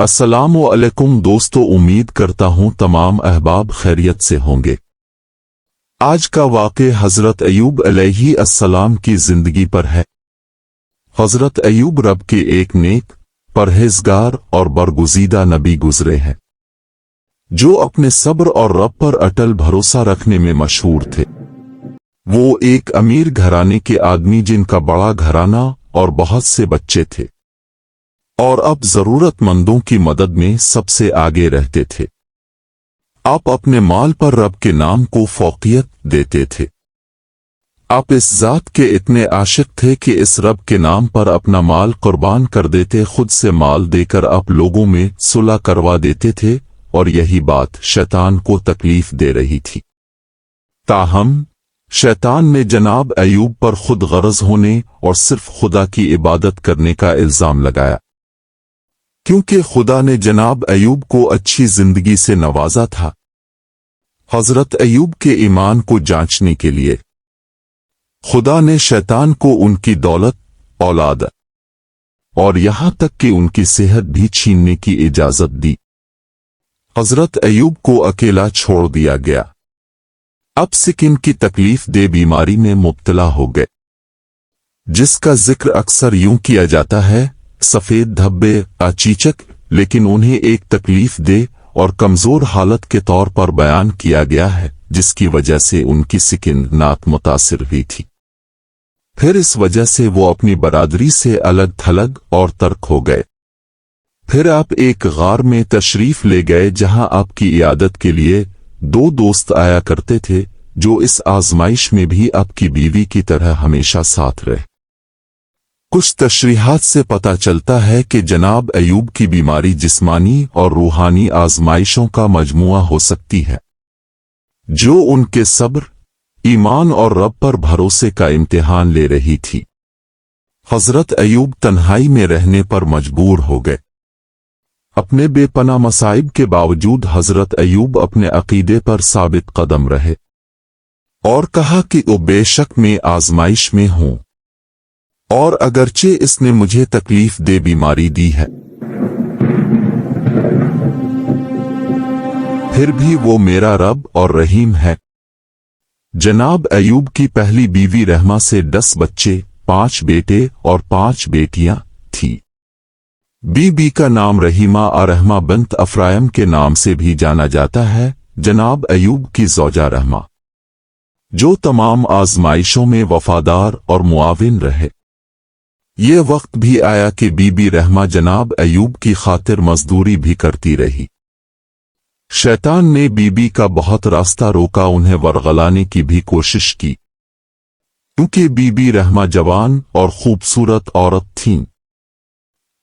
अस्सलामु अलैकुम दोस्तों, उम्मीद करता हूं तमाम अहबाब खैरियत से होंगे। आज का वाक़े हज़रत अय्यूब अलैहि अस्सलाम की जिंदगी पर है। हज़रत अय्यूब रब के एक नेक, परहेजगार और बरगुज़ीदा नबी गुजरे हैं, जो अपने सब्र और रब पर अटल भरोसा रखने में मशहूर थे। वो एक अमीर घराने के आदमी जिनका बड़ा घराना और बहुत से बच्चे थे, और अब जरूरतमंदों की मदद में सबसे आगे रहते थे। आप अपने माल पर रब के नाम को फौकियत देते थे। आप इस जात के इतने आशिक थे कि इस रब के नाम पर अपना माल कुर्बान कर देते, खुद से माल देकर आप लोगों में सुलह करवा देते थे, और यही बात शैतान को तकलीफ दे रही थी। ताहम शैतान ने जनाब अय्यूब पर खुद गरज होने और सिर्फ खुदा की इबादत करने का इल्जाम लगाया, क्योंकि खुदा ने जनाब अय्यूब को अच्छी जिंदगी से नवाजा था। हजरत अय्यूब के ईमान को जांचने के लिए खुदा ने शैतान को उनकी दौलत, औलाद और यहां तक कि उनकी सेहत भी छीनने की इजाजत दी। हजरत अय्यूब को अकेला छोड़ दिया गया। अब सिकिन की तकलीफ दे बीमारी में मुब्तला हो गए, जिसका जिक्र अक्सर यूं किया जाता है, सफेद धब्बे अचीचक, लेकिन उन्हें एक तकलीफ दे और कमजोर हालत के तौर पर बयान किया गया है, जिसकी वजह से उनकी सिकिन नाक मुतासिर हुई थी। फिर इस वजह से वो अपनी बरादरी से अलग थलग और तर्क हो गए। फिर आप एक गार में तशरीफ ले गए, जहां आपकी इयादत के लिए दो दोस्त आया करते थे, जो इस आजमाइश में भी आपकी बीवी की तरह हमेशा साथ रहे। कुछ तशरीहात से पता चलता है कि जनाब अय्यूब की बीमारी जिस्मानी और रूहानी आजमाइशों का मजमुआ हो सकती है, जो उनके सब्र, ईमान और रब पर भरोसे का इम्तिहान ले रही थी। हजरत अय्यूब तन्हाई में रहने पर मजबूर हो गए। अपने बेपना मसाइब के बावजूद हजरत अय्यूब अपने अकीदे पर साबित कदम रहे और कहा कि वो बेशक मैं आजमाइश में हूं, और अगरचे इसने मुझे तकलीफ दे बीमारी दी है, फिर भी वो मेरा रब और रहीम है। जनाब अय्यूब की पहली बीवी रहमा से 10 बच्चे, 5 बेटे और 5 बेटियां थी। बीबी का नाम रहीमा रहमा बिन्त अफरायम के नाम से भी जाना जाता है। जनाब अय्यूब की ज़ौजा रहमा, जो तमाम आजमाइशों में वफादार और मुआविन रहे। ये वक्त भी आया कि बीबी रहमा जनाब अय्यूब की खातिर मजदूरी भी करती रही। शैतान ने बीबी का बहुत रास्ता रोका, उन्हें वरगलाने की भी कोशिश की, क्योंकि बीबी रहमा जवान और खूबसूरत औरत थीं।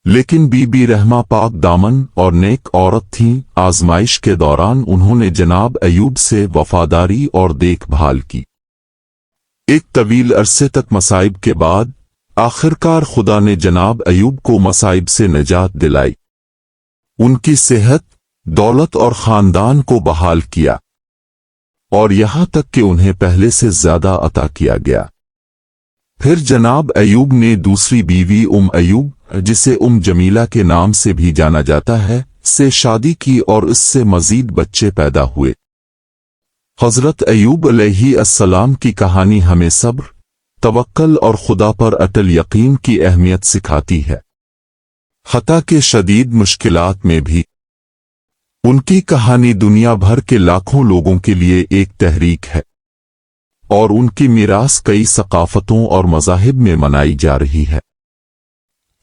लेकिन बीबी रहमा पाक दामन और नेक औरत थीं। आजमाइश के दौरान उन्होंने जनाब अय्यूब से वफादारी और देखभाल की। एक तवील अरसे तक मसाइब के बाद आखिरकार खुदा ने जनाब अय्यूब को मसाइब से निजात दिलाई, उनकी सेहत, दौलत और खानदान को बहाल किया, और यहां तक कि उन्हें पहले से ज्यादा अता किया गया। फिर जनाब अय्यूब ने दूसरी बीवी अय्यूब, जिसे जमीला के नाम से भी जाना जाता है, से शादी की और इससे मजीद बच्चे पैदा हुए। हजरत अय्यूब अलैहि अस्सलाम की कहानी हमें सब्र, तवक्कल और खुदा पर अटल यकीन की अहमियत सिखाती है, हता के शदीद मुश्किलात में भी। उनकी कहानी दुनिया भर के लाखों लोगों के लिए एक तहरीक है, और उनकी मीरास कई सकाफतों और मज़ाहिब में मनाई जा रही है।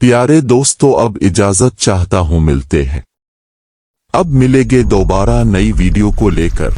प्यारे दोस्तों, अब इजाजत चाहता हूं, मिलते हैं। अब मिलेंगे दोबारा नई वीडियो को लेकर।